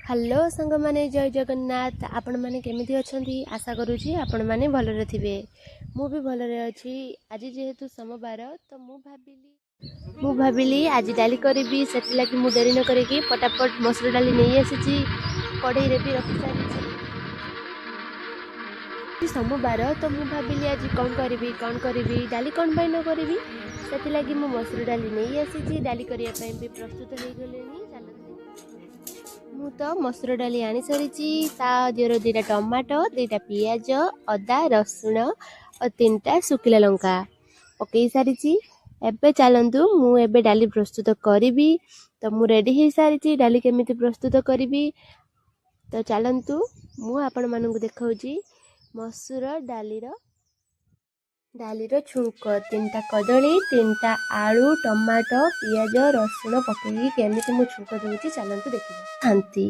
Hello सांग माने जय जगन्नाथ। आपण माने केमिति अछंती? आशा करूची आपण माने भलरे थिबे। मु भी भलरे अछि। आज जेहेतु सोमवार तो मु भाबिली आज डाली करबी, सेति लागि मु देरी न करेकी फटाफट मसूर डाली नै आसीची, कढ़ई रे भी रखि सारिची। सोमवार तो मु भाबिली आज कौन करबी डाली कौन पाई न करबी, सेति लागि मु मसूर डाली नै आसीची। डाली करिया पई भी प्रस्तुत हे गलेनी। मु तो मसूर डाली आनी सारी ता दियर 2टा टमाटो 2टा पियाज अदा रसुण और 3टा सुखिला लंका पकई सारी। एबे चलंतु मु एबे डाली प्रस्तुत करी। तो मु रेडी हो सारी डाली केमिति प्रस्तुत करी। तो चलंतु मु आपण मानकु देखाउची मसूर डालीर छुंक 3टा कदली 3टा आलू टमाटो पियाज रसुण पकई केमिति मु छुंक दउची चलंतु देखिबा। शांति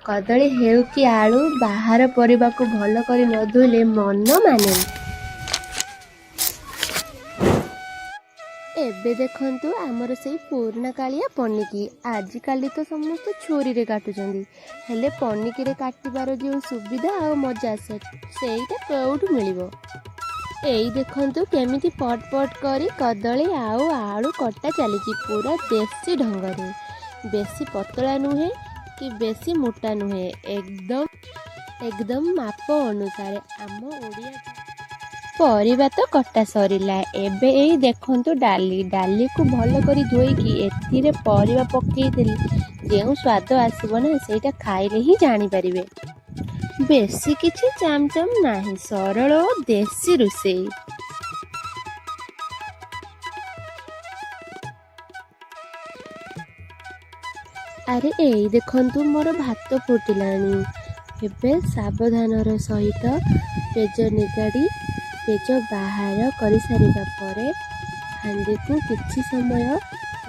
कदली हेउ कि आलू बाहर परिबा को भलो करी न धोइले मन माने। एबे देखंतु हमर सेई पुरना कालिया पनिकी आजि काली तो समस्त छुरी रे काटुचंदी, हेले पनिकी रे काटिबार जो सुविधा आ मजा सेईटा कोउठु मिलिबो। एई देखंतु केमिति पट पट करी कदली आउ आलू कटा चलीची पूरा देसी ढंग रे। बेसी पतला नुहे कि बेसी मोटा नुहे, एकदम माप अनुसार आम ओडिया परिबा तो कटा सरीला। एबे एई देखंतु डाली को भलो करी धोईकी एथिरे परिबा पकेई देली जेउ स्वाद आसीबो ना सेटा खाइले ही जानि परिबे। बेसी किछि चामचम नाही, सरल और देसी रुसेई। अरे एई देखंतु मोर भात फुटिलानी। एबे सावधानर सहित पेज निगाड़ी पेज बाहर करि सारिबा परे हांडी को किछि समय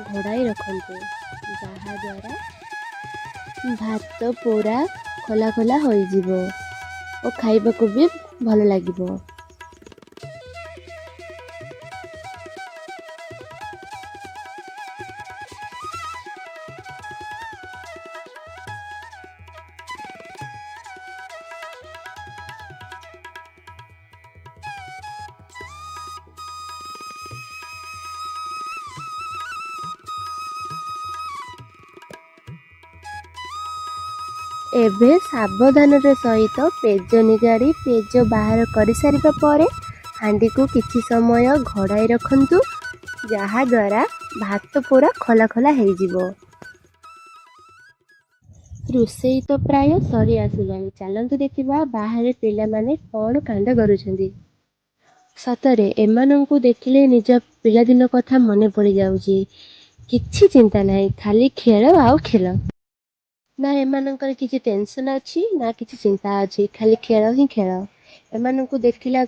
घोड़ाई रखंतु, जहा द्वारा भात पूरा खोला खोला हो जिवो और खाइबा को भी भलो लागिबो। एबे सावधानर सहित पेज निगाड़ी पेज बाहर कर सारिबा परे हांडी को किछि समय घोड़ाई रखंतु, जहा द्वारा भात पूरा खोला खोला हो जिवो। रुसेई तो प्राय सरी आसिलानी। चलंतु देखिबा बाहर पिला माने कोन कांड करूछंदी। सतरे एमानंकु देखिले निज पिला दिन कथा मने पड़ी जाउची। किछि चिंता नाही, खाली खेल आउ खेल ना। एमानंकर किछि टेंशन अछि ना किछि चिंता अछि, खाली खेल ही खेल। एमानंकु देखिला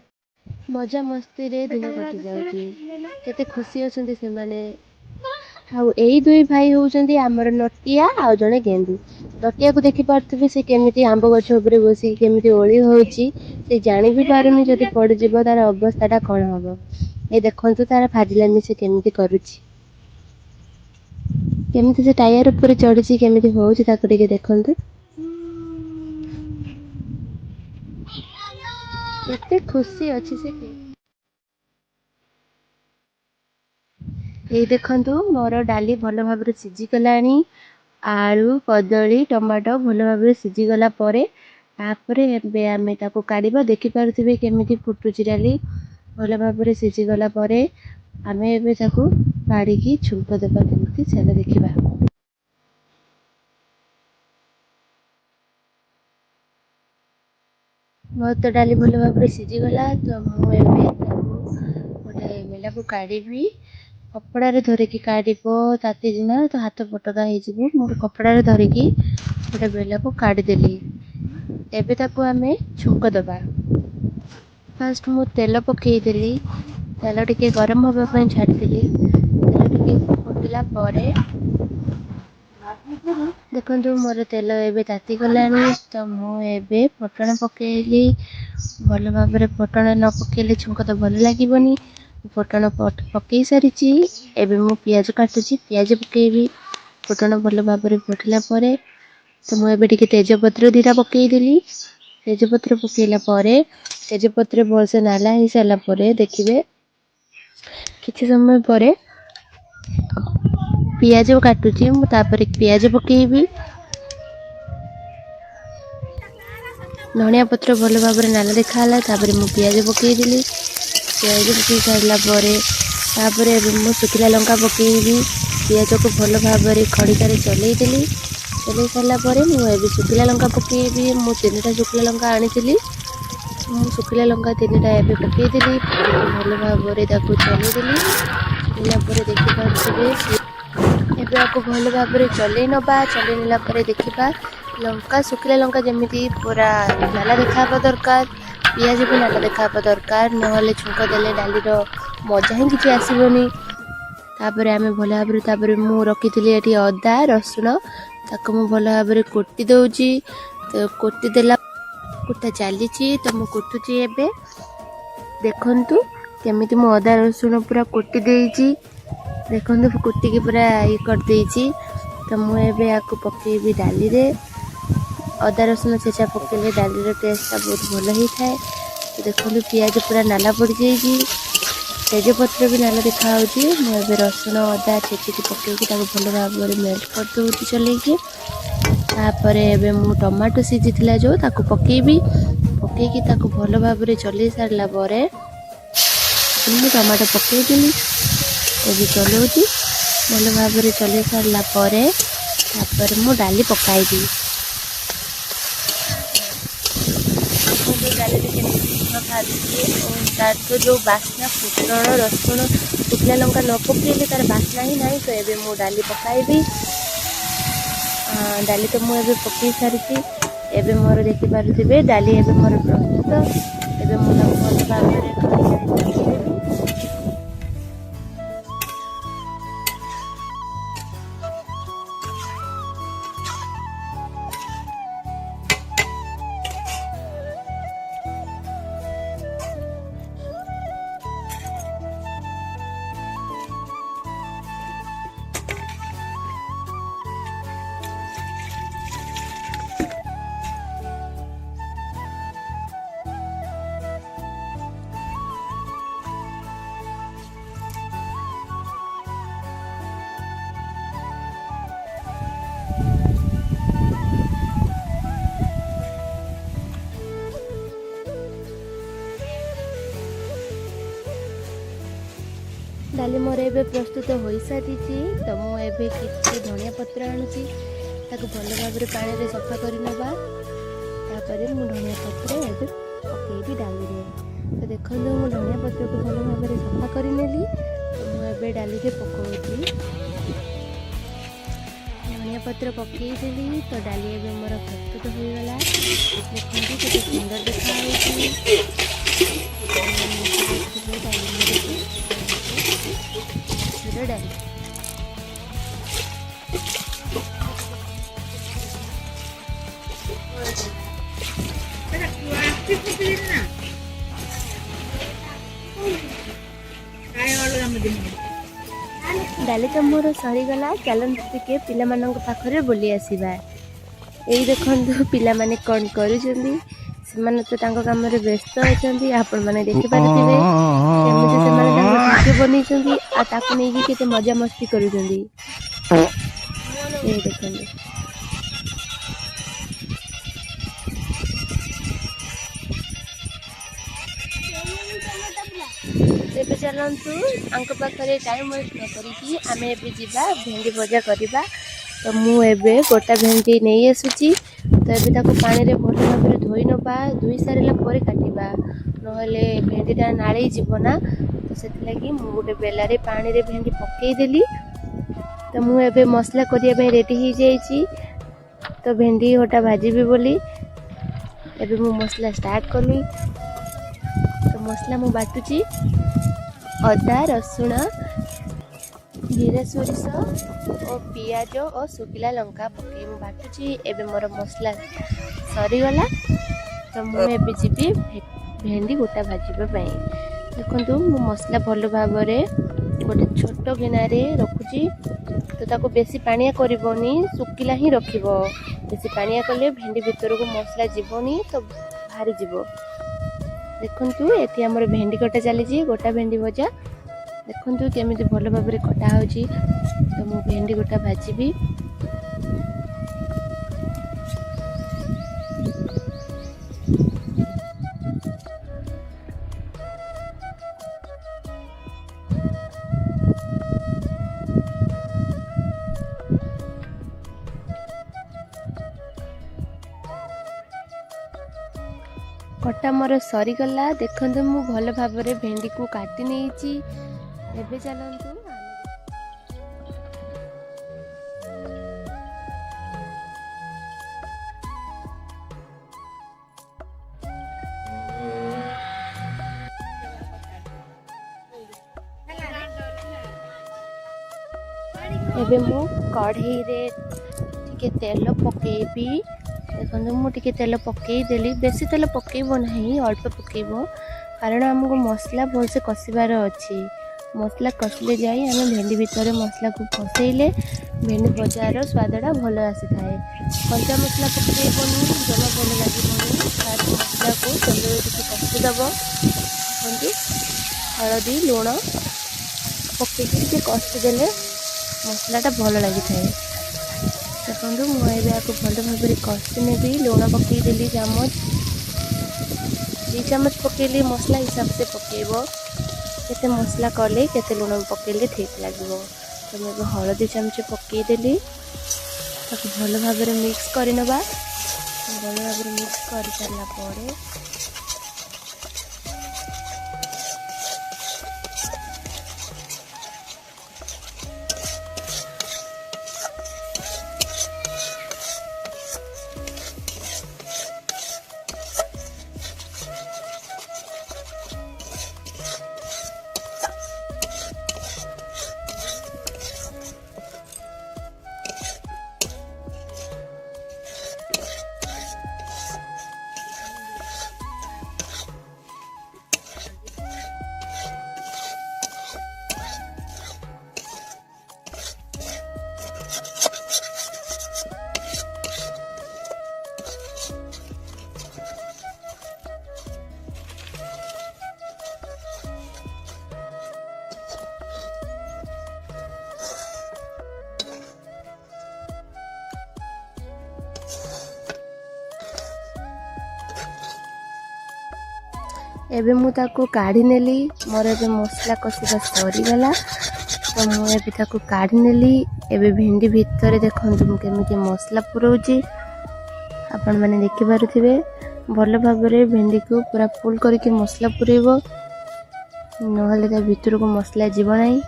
मजा मस्ती रे दिन कटि जाउची। केते खुशी अछंती से माने। हाउ एई दुई भाई होउचंदी हमर नटिया आ जने गेंदू। नटिया को देखि पारथिबे से केमिति आंब गछ ऊपर बसी केमिति ओळी होउची, से जानि भी पारुनी जदि पड़ जिवो तार अवस्थाटा कोन हबो। ए देखंतु तार फाजिलामी से केमिति करूची, केमिति से टायर ऊपर चढ़िची केमिति होउची ताको टिके देखंतु। एते खुशी अछि से के ए देखंतु मोर डाली भलो भाबरे सिझी गलानी। आलू कदली टमाटो भलो भाबरे सिझी गला परे तापरे एबे आमे ताको काढिबा। देखि पारुथिबे केमिति फुटुची डाली भलो भाबरे सिझी गला परे आमे एबे ताको काढिकी छुंक देबा केमिति सेला देखिबा। बहुत डाली भलो भाबरे सिझी गला तो मु एबे ताको गोटे बेला को काढिबी। कपड़ा रे धरिकी काढिबो ताती दिना तो हाथ पटका हे जिवो। मु कपड़ा रे धरिकी गोटे बेला को काढि देली। एबे ताको आमे छुंक दबा। फर्स्ट मु तेल पकेई देली, तेल टिके गरम होबा पई छाडी देली। तेल टिके फुटिला परे देखंतु मोर तेल एबे ताती गलानी। तो मु एबे फटण पकेइली। भलो भाबरे फटण न पकेइले छुंक तो भलो लागिबोनी। फटण पकई सारिची। एबे मु पियाज काटुची, पियाज पकेइबी। फटण भलो भाबरे फुटिला परे तो मुझे तेजपत्र दीटा पकईदेली। तेजपत्र पकईला तेजपत्र भलसे नाला हो सारापर देखिए किसी समय पर पियाज काटुची तापर पियाज पकईबी। धनिया पत्र भल भाव नाला देखा तापर मु पियाज पकईदेली। पियाज पकई सारापर मु शुखिला लंका पकईबी। पियाज को भल भाव खड़िकार चलईदेली। चल सारापर मुझे शुखिला लंका पकईबी। मु 3टा शुखिला लंका आनी शुखिला लंका 3टा एवं पकईदेली। भल भाव चलईदेली। चलैला देखिपे एबे आपको भल भाव चलई नबा। चलई नेला देखा लंका शुखिला लंका जमी पूरा नाला देखा दरकार। पियाज भी नाला देखा दरकार ना छुंक देले डाली मजा ही किसी आसबनी। तापर आम भल भाव मु रखी ये अदा रसुण ताको मु भल भाव कोटी दौची। तो कोटी देला कुटा चली तो मु कुटुची। एबे देखंतु केमिति मु अदा रसुण पूरा कोटी देइची। देखंतु कुटिकी पूरा ये कर देइची। तो मु एबे आको पकेबी डाली रे। अदा रसुण छेचा पकेले डाली रो टेस्टटा बहुत भल ही थाए। तो देखंतु पियाज पूरा नाला पड़ जाइची। तेजपत्र भी नाला देखा होची। मु एबे रसुण अदा छेचिकी पकेकी ताको भल भाव मेल्ट कर दोची चलेकी। तापर एबे मु टमाटो सीझीथिला जो ताको पकेबी। पकेकी ताको भल भाव चलई सारला परे मु टमाटो पकेदेली। एबे चलाउची भल भाव चलई सारला परे तापर मु डाली पकाइबी। डाली तार तो जो बास्ना फुटण रसुण शुखिला लंका न पकेले तार बास्ना ही नहीं। तो एबे मु डाली पकाइबी। डाली तो मुझे पकई सारी। एबे मोर देखि पारुथिबे डाली एबे मोर प्रस्तुत। एबे मु भल भाव डाली मोर एबे प्रस्तुत हो सारी। तो मुझे किसी धनिया पत्र आणुची ताको भल भाव पानी रे सफा कर नबा। तापर मु धनिया पत्र एबे पकेबी डाली रे। तो देखो मु धनिया पत्र को भल भाव सफा कर नेली। तो मुझे डाली रे पकोची। धनिया पत्र पकई देली। तो डाली एबे मोर प्रस्तुत हो गला। देखो केते सुंदर देखा होची। डाली डाली तो मोर सरीगला। चलते टिके पिला मानक पाखरे बोली आसीबा। एई देखंतु पिला माने कोन करूछंदी। सेमाने तो तांको काम रे व्यस्त अछंदी। आपण माने देखि पारुथिबे केमिति सेमाने तांको वीडियो बनेछंदी आ ताको नेकी केते मजा मस्ती करूछंदी। ए देखंतु एबे चलंतु आंको पाखरे टाइम वेस्ट न करिकी आमे एबे जिबा भेंडी भजा करिबा। तो मु एबे गोटा भेंडी नहीं आसुची। तो एबे ताको पानी रे भल भाव धोई नबा। धोई सारिला परे काटिबा नहले भेंडीटा नाळी जीव ना। तो सेति लागि मु गोटे बेला रे पानी रे भेंडी पकई देली। तो मु एबे मसला करिया पे रेडी ही जाईची। तो भेंडी होटा भाजीबी बोली एबे मु मसला स्टार्ट कली। तो मसला मु बाटुची अदा रसुण जीरा सोरिष और पियाज और शुखिला लंका पकई मु बाटुची। एबे मोर मसला सरीगला। तो मुझे जीवी भेंडी गोटा भाजवा देखो मु मसला भल भाव गोटे छोट गिनारे रखुची। तो ताको बेसी पानिया करबनी शुखिला ही रखिबो बेसी पानिया कले भेंडी भीतर को मसला जीवनी तो बाहरी जीव। देखंतु एठी हमर भेंडी कटा चली गोटा भेंडी भजा देखंतु केमिति भल भाव में कटा होची। तो मु भेंडी गोटा भाजीबी। कटा मोर सरीगला देखंतु मु भल भाव में भेंडी को काटी नहीं। एबे चलंतु एबे मु कढ़ई रे टिके तेल पकेबी। देखो मुझे तेल पकईदेली बेसी तेल पकेब ना अल्प पकेब कारण आमको मसला भलसे कषिबार अच्छी। मसला कषिले जाए आम भेंडी भितर मसला को कषेले भेंडी भजार स्वादटा भल आसी थाए। कंचा मसला पकेबनी जमा भल लगे मसला को तेल कषिदेव हलदी लुण पकईकि कषिदेले मसलाटा भल लगी थाए। देखो मुझे आपको भल भाव में कषि नेबी लुण पकईदेली चामच 2 चामच पकईली मसला हिसाब से पकेब केते मसला कले केते लुण पकईले ठीक लगे। तो मैं हलदी चामच पकईदेली भल भाव में मिक्स करनबा। भल भाव में मिक्स कर सारा पर एबे मु ताको काढ़ी नेली। मोर एबे मसला कषिबा सरीगला तो मुझे ताको काढ़ी नेली। एबे भेंडी भितर देखंतु मु केमिति मसला पुरौची आपण माने देखि पारुथिबे। भल भाव में भेंडी को पूरा फुल करके मसला पुरेबो नहले ता भितर को मसला जीव नाही।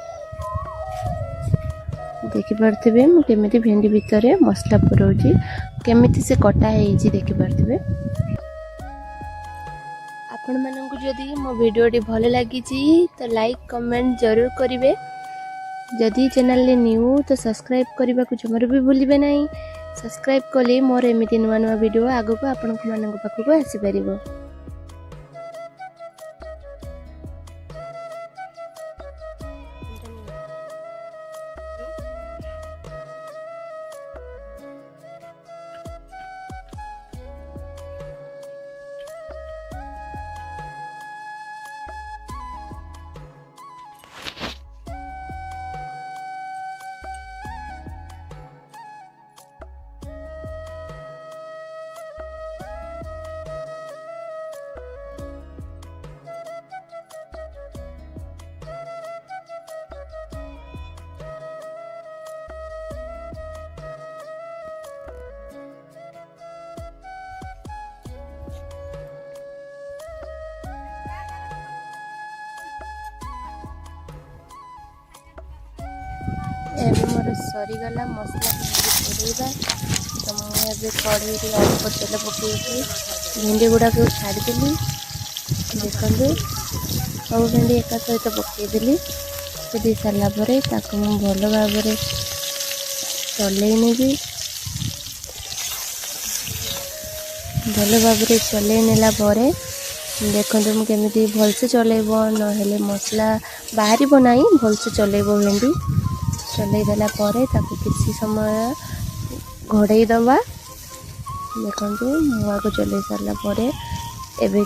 देखि पारुथिबे मु केमिति भेंडी भितर मसला पुरौची केमिति से कटा हेइची देखि पारुथिबे। आपण मानकु जदि मो वीडियोटी भल लगी तो लाइक कमेंट जरूर करेंगे। जदि चैनल ले न्यू तो सब्सक्राइब करने को जमार भी भूलिबे नहीं। सब्सक्राइब कले मोर एमती नुआ नुआ वीडियो आगको आपण मानक पाखक आसी परिबो। एबे मोर सरीगला मसला पुरेबा तो मुझे कढ़ई अल्प तेल पकईकि भेंडी गुड़ा को छाड़देली। देखो सब भेंडी एका सहित पकईदेली। दी सारापर भल भाव में चलई नेबी। भल भाव में चलई नेला देखो मुझे भलसे चलेब नहेले मसला बाहर ना भलसे चलेब। भेंडी चलई देला किसी समय घोड़ई दबा ଦେଖନ୍ତୁ ମୁଆଁକୁ ଚଲେଇ ସାରିଲା ପରେ ଏବେ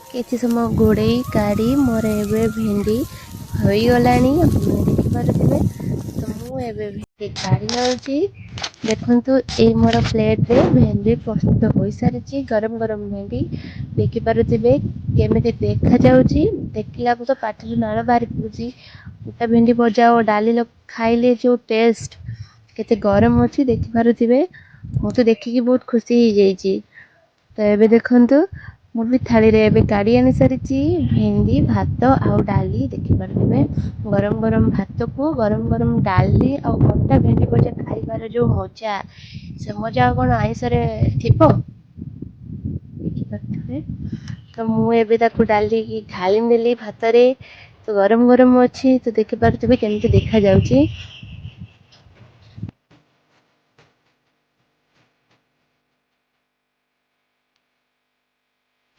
କିଛି ସମୟ ଘୋଡ଼େଇ କାଢ଼ି ମୋର ଏବେ ଭେଣ୍ଡି ହୋଇଗଲାଣି। ଆପଣ ଦେଖିପାରୁଥିବେ। ତ ମୁଁ ଏବେ ଭେଣ୍ଡି କାଢ଼ି ନେଉଛି। ଦେଖନ୍ତୁ ଏଇ ମୋର ପ୍ଲେଟ୍ରେ ଭେଣ୍ଡି ପ୍ରସ୍ତୁତ ହୋଇସାରିଛି। ଗରମ ଗରମ ଭେଣ୍ଡି ଦେଖିପାରୁଥିବେ କେମିତି ଦେଖାଯାଉଛି। ଦେଖିଲାକୁ ତ ପାଟିରୁ ନାଳ ବାହାରି ପଡ଼ୁଛି। ଗୋଟା ଭେଣ୍ଡି ଭଜା ଓ ଡାଲି ଖାଇଲେ ଯେଉଁ ଟେଷ୍ଟ, କେତେ ଗରମ ଅଛି ଦେଖିପାରୁଥିବେ। ମୁଁ ତ ଦେଖିକି ବହୁତ ଖୁସି ହେଇଯାଇଛି। ତ ଏବେ ଦେଖନ୍ତୁ ମୁଁ ବି ଥାଳିରେ ଏବେ କାଢ଼ି ଆଣି ସାରିଛି ଭେଣ୍ଡି, ଭାତ ଆଉ ଡାଲି। ଦେଖିପାରୁଥିବେ ଗରମ ଗରମ ଭାତକୁ ଗରମ ଗରମ ଡାଲି ଆଉ କଟା ଭେଣ୍ଡି ଭଜା ଖାଇବାର ଯେଉଁ ମଜା, ସେ ମଜା ଆଉ କ'ଣ ଆଇଁଷରେ ଥିବ? ଦେଖିପାରୁଥିବେ। ତ ମୁଁ ଏବେ ତାକୁ ଡାଲିକି ଢାଳି ନେଲି ଭାତରେ। ତ ଗରମ ଗରମ ଅଛି। ତ ଦେଖିପାରୁଥିବେ କେମିତି ଦେଖାଯାଉଛି।